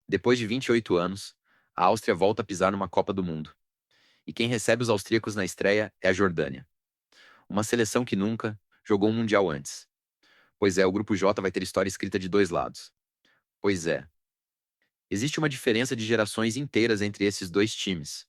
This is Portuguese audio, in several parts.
Depois de 28 anos, a Áustria volta a pisar numa Copa do Mundo. E quem recebe os austríacos na estreia é a Jordânia. Uma seleção que nunca jogou um Mundial antes. Pois é, o Grupo J vai ter história escrita de dois lados. Pois é, existe uma diferença de gerações inteiras entre esses dois times.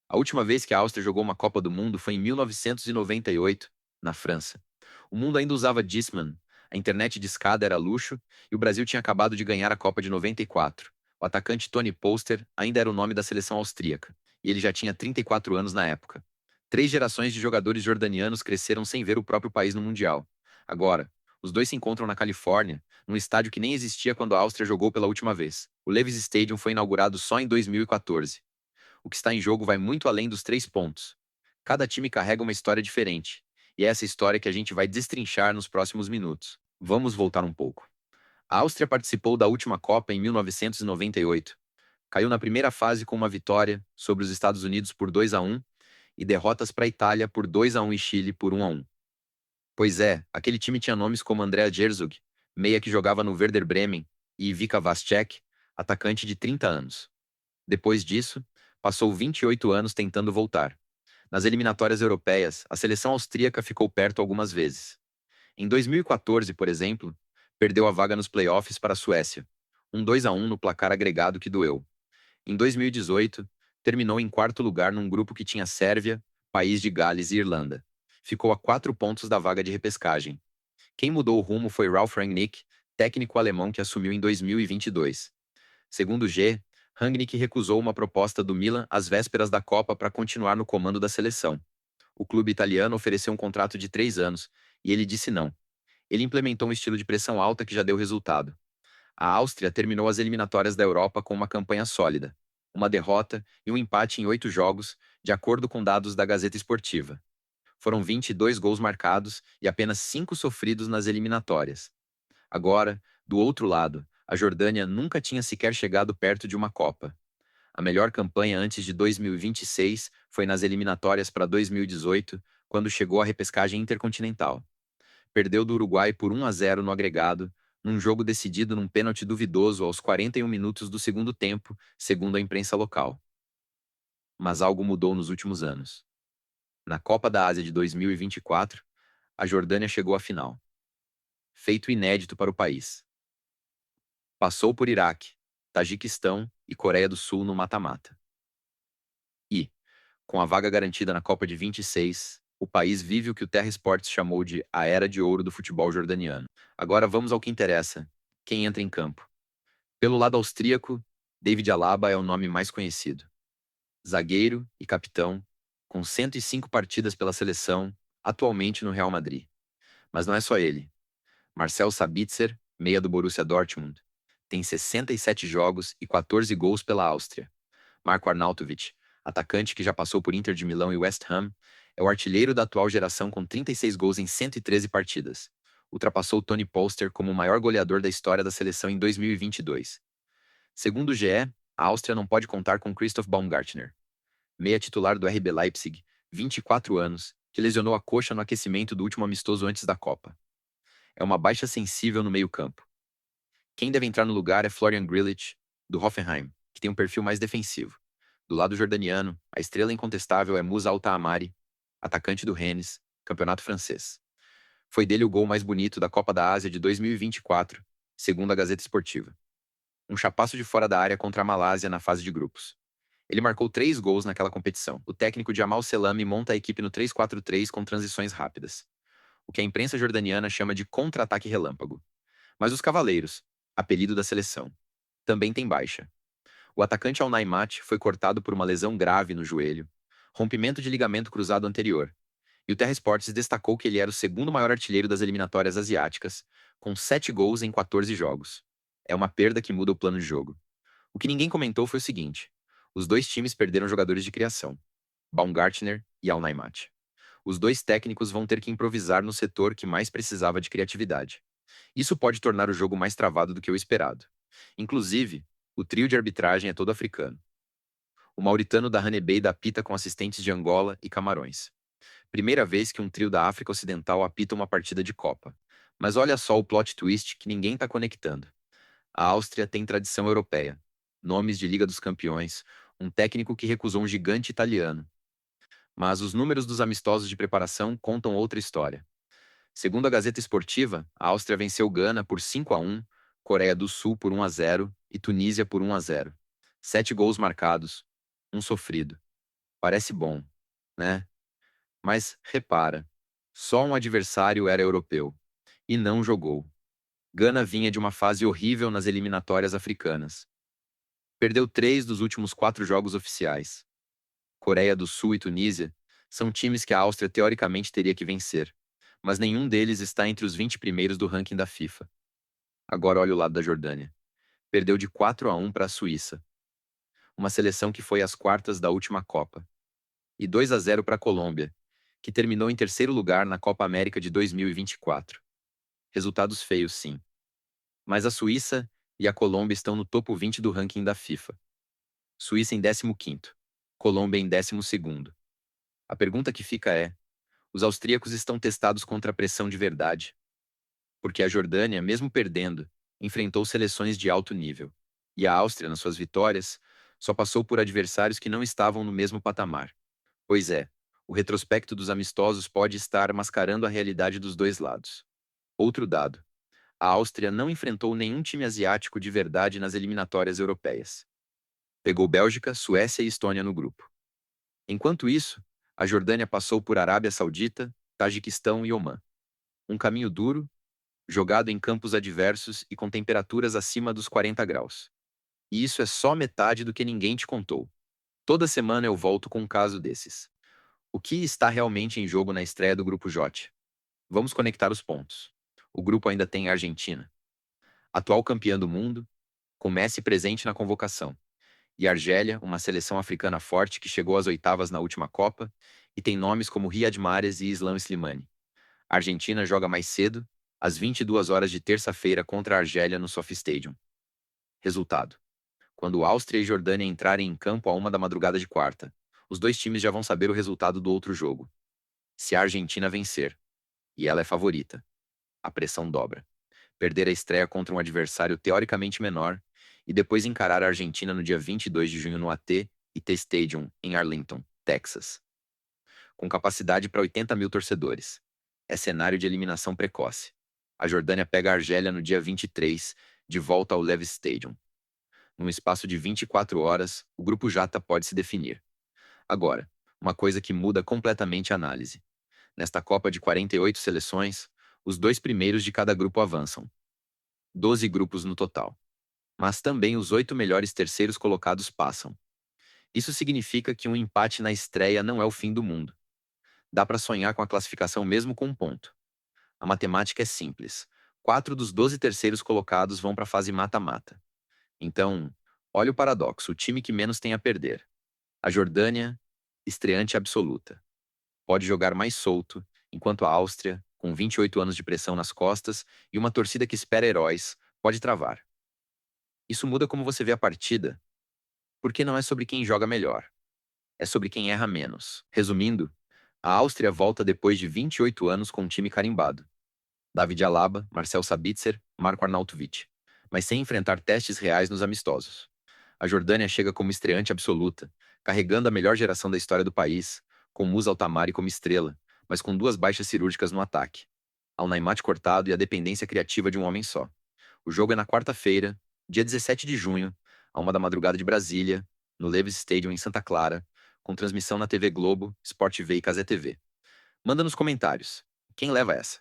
A última vez que a Áustria jogou uma Copa do Mundo foi em 1998, na França. O mundo ainda usava Discman, a internet de escada era luxo e o Brasil tinha acabado de ganhar a Copa de 94. O atacante Tony Polster ainda era o nome da seleção austríaca, e ele já tinha 34 anos na época. Três gerações de jogadores jordanianos cresceram sem ver o próprio país no Mundial. Agora, os dois se encontram na Califórnia, num estádio que nem existia quando a Áustria jogou pela última vez. O Levi's Stadium foi inaugurado só em 2014. O que está em jogo vai muito além dos 3 pontos. Cada time carrega uma história diferente, e é essa história que a gente vai destrinchar nos próximos minutos. Vamos voltar um pouco. A Áustria participou da última Copa em 1998. Caiu na primeira fase com uma vitória sobre os Estados Unidos por 2-1 e derrotas para a Itália por 2-1 e Chile por 1-1. Pois é, aquele time tinha nomes como Andrea Herzog, meia que jogava no Werder Bremen, e Ivica Vascek, atacante de 30 anos. Depois disso, passou 28 anos tentando voltar. Nas eliminatórias europeias, a seleção austríaca ficou perto algumas vezes. Em 2014, por exemplo, perdeu a vaga nos playoffs para a Suécia, um 2-1 no placar agregado que doeu. Em 2018, terminou em quarto lugar num grupo que tinha Sérvia, País de Gales e Irlanda. Ficou a 4 pontos da vaga de repescagem. Quem mudou o rumo foi Ralf Rangnick, técnico alemão que assumiu em 2022. Segundo o G, Rangnick recusou uma proposta do Milan às vésperas da Copa para continuar no comando da seleção. O clube italiano ofereceu um contrato de 3 anos e ele disse não. Ele implementou um estilo de pressão alta que já deu resultado. A Áustria terminou as eliminatórias da Europa com uma campanha sólida, uma derrota e um empate em 8 jogos, de acordo com dados da Gazeta Esportiva. Foram 22 gols marcados e apenas 5 sofridos nas eliminatórias. Agora, do outro lado, a Jordânia nunca tinha sequer chegado perto de uma Copa. A melhor campanha antes de 2026 foi nas eliminatórias para 2018, quando chegou à repescagem intercontinental. Perdeu do Uruguai por 1-0 no agregado, num jogo decidido num pênalti duvidoso aos 41 minutos do segundo tempo, segundo a imprensa local. Mas algo mudou nos últimos anos. Na Copa da Ásia de 2024, a Jordânia chegou à final. Feito inédito para o país. Passou por Iraque, Tajiquistão e Coreia do Sul no mata-mata. E, com a vaga garantida na Copa de 26, o país vive o que o Terra Sports chamou de a Era de Ouro do futebol jordaniano. Agora vamos ao que interessa: quem entra em campo. Pelo lado austríaco, David Alaba é o nome mais conhecido. Zagueiro e capitão, com 105 partidas pela seleção, atualmente no Real Madrid. Mas não é só ele. Marcel Sabitzer, meia do Borussia Dortmund, tem 67 jogos e 14 gols pela Áustria. Marco Arnautovic, atacante que já passou por Inter de Milão e West Ham, é o artilheiro da atual geração com 36 gols em 113 partidas. Ultrapassou Tony Polster como o maior goleador da história da seleção em 2022. Segundo o GE, a Áustria não pode contar com Christoph Baumgartner, meia titular do RB Leipzig, 24 anos, que lesionou a coxa no aquecimento do último amistoso antes da Copa. É uma baixa sensível no meio-campo. Quem deve entrar no lugar é Florian Grillitsch, do Hoffenheim, que tem um perfil mais defensivo. Do lado jordaniano, a estrela incontestável é Moussa Al-Taamari, atacante do Rennes, campeonato francês. Foi dele o gol mais bonito da Copa da Ásia de 2024, segundo a Gazeta Esportiva. Um chapaço de fora da área contra a Malásia na fase de grupos. Ele marcou 3 gols naquela competição. O técnico Jamal Selami monta a equipe no 3-4-3 com transições rápidas, o que a imprensa jordaniana chama de contra-ataque relâmpago. Mas os Cavaleiros, apelido da seleção, também tem baixa. O atacante Al-Naimat foi cortado por uma lesão grave no joelho, rompimento de ligamento cruzado anterior, e o Terra Sports destacou que ele era o segundo maior artilheiro das eliminatórias asiáticas, com 7 gols em 14 jogos. É uma perda que muda o plano de jogo. O que ninguém comentou foi o seguinte: os dois times perderam jogadores de criação, Baumgartner e Al-Naimat. Os dois técnicos vão ter que improvisar no setor que mais precisava de criatividade. Isso pode tornar o jogo mais travado do que o esperado. Inclusive, o trio de arbitragem é todo africano. O mauritano da Hanebei apita com assistentes de Angola e Camarões. Primeira vez que um trio da África Ocidental apita uma partida de Copa. Mas olha só o plot twist que ninguém está conectando. A Áustria tem tradição europeia. nomes de Liga dos Campeões, um técnico que recusou um gigante italiano. Mas os números dos amistosos de preparação contam outra história. Segundo a Gazeta Esportiva, a Áustria venceu Gana por 5-1, Coreia do Sul por 1-0 e Tunísia por 1-0. 7 gols marcados, um sofrido. Parece bom, né? Mas, repara, só um adversário era europeu. E não jogou. Gana vinha de uma fase horrível nas eliminatórias africanas. Perdeu 3 dos últimos 4 jogos oficiais. Coreia do Sul e Tunísia são times que a Áustria teoricamente teria que vencer, mas nenhum deles está entre os 20 primeiros do ranking da FIFA. Agora olha o lado da Jordânia. Perdeu de 4-1 para a Suíça, uma seleção que foi às quartas da última Copa, e 2-0 para a Colômbia, que terminou em terceiro lugar na Copa América de 2024. Resultados feios, sim. Mas a Suíça e a Colômbia estão no topo 20 do ranking da FIFA. Suíça em 15º, Colômbia em 12º. A pergunta que fica é: os austríacos estão testados contra a pressão de verdade? Porque a Jordânia, mesmo perdendo, enfrentou seleções de alto nível. E a Áustria, nas suas vitórias, só passou por adversários que não estavam no mesmo patamar. Pois é, o retrospecto dos amistosos pode estar mascarando a realidade dos dois lados. Outro dado: a Áustria não enfrentou nenhum time asiático de verdade nas eliminatórias europeias. Pegou Bélgica, Suécia e Estônia no grupo. Enquanto isso, a Jordânia passou por Arábia Saudita, Tajiquistão e Omã. Um caminho duro, jogado em campos adversos e com temperaturas acima dos 40 graus. E isso é só metade do que ninguém te contou. Toda semana eu volto com um caso desses. O que está realmente em jogo na estreia do Grupo J? Vamos conectar os pontos. O grupo ainda tem a Argentina, atual campeã do mundo, com Messi presente na convocação, e Argélia, uma seleção africana forte que chegou às oitavas na última Copa, e tem nomes como Riyad Mahrez e Islam Slimani. A Argentina joga mais cedo, às 22 horas de terça-feira contra a Argélia no Sophie Stadium. Resultado: quando Áustria e Jordânia entrarem em campo à 1 da madrugada de quarta, os dois times já vão saber o resultado do outro jogo. Se a Argentina vencer, e ela é favorita, a pressão dobra. Perder a estreia contra um adversário teoricamente menor, e depois encarar a Argentina no dia 22 de junho no AT&T Stadium, em Arlington, Texas, com capacidade para 80 mil torcedores. É cenário de eliminação precoce. A Jordânia pega a Argélia no dia 23, de volta ao Levi's Stadium. Num espaço de 24 horas, o grupo J pode se definir. Agora, uma coisa que muda completamente a análise. Nesta Copa de 48 seleções, os dois primeiros de cada grupo avançam. 12 grupos no total. Mas também os 8 melhores terceiros colocados passam. Isso significa que um empate na estreia não é o fim do mundo. Dá para sonhar com a classificação mesmo com um ponto. A matemática é simples. 4 dos 12 terceiros colocados vão para a fase mata-mata. Então, olha o paradoxo: o time que menos tem a perder. A Jordânia, estreante absoluta, pode jogar mais solto, enquanto a Áustria, com 28 anos de pressão nas costas e uma torcida que espera heróis, pode travar. Isso muda como você vê a partida, porque não é sobre quem joga melhor, é sobre quem erra menos. Resumindo, a Áustria volta depois de 28 anos com um time carimbado. David Alaba, Marcel Sabitzer, Marco Arnautovic, mas sem enfrentar testes reais nos amistosos. A Jordânia chega como estreante absoluta, carregando a melhor geração da história do país, com Musa Altamari como estrela, mas com 2 baixas cirúrgicas no ataque. Ao Naimate cortado e a dependência criativa de um homem só. O jogo é na quarta-feira, dia 17 de junho, à 1 da madrugada de Brasília, no Levi's Stadium em Santa Clara, com transmissão na TV Globo, Sport TV e Cazé TV. Manda nos comentários. Quem leva essa?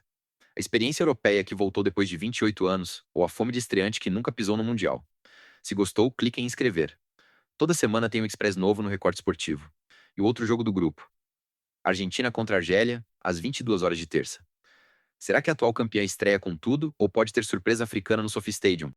A experiência europeia que voltou depois de 28 anos, ou a fome de estreante que nunca pisou no Mundial? Se gostou, clique em inscrever. Toda semana tem um Express novo no Recorte Esportivo. E o outro jogo do grupo: Argentina contra Argélia, às 22 horas de terça. Será que a atual campeã estreia com tudo ou pode ter surpresa africana no Sophie Stadium?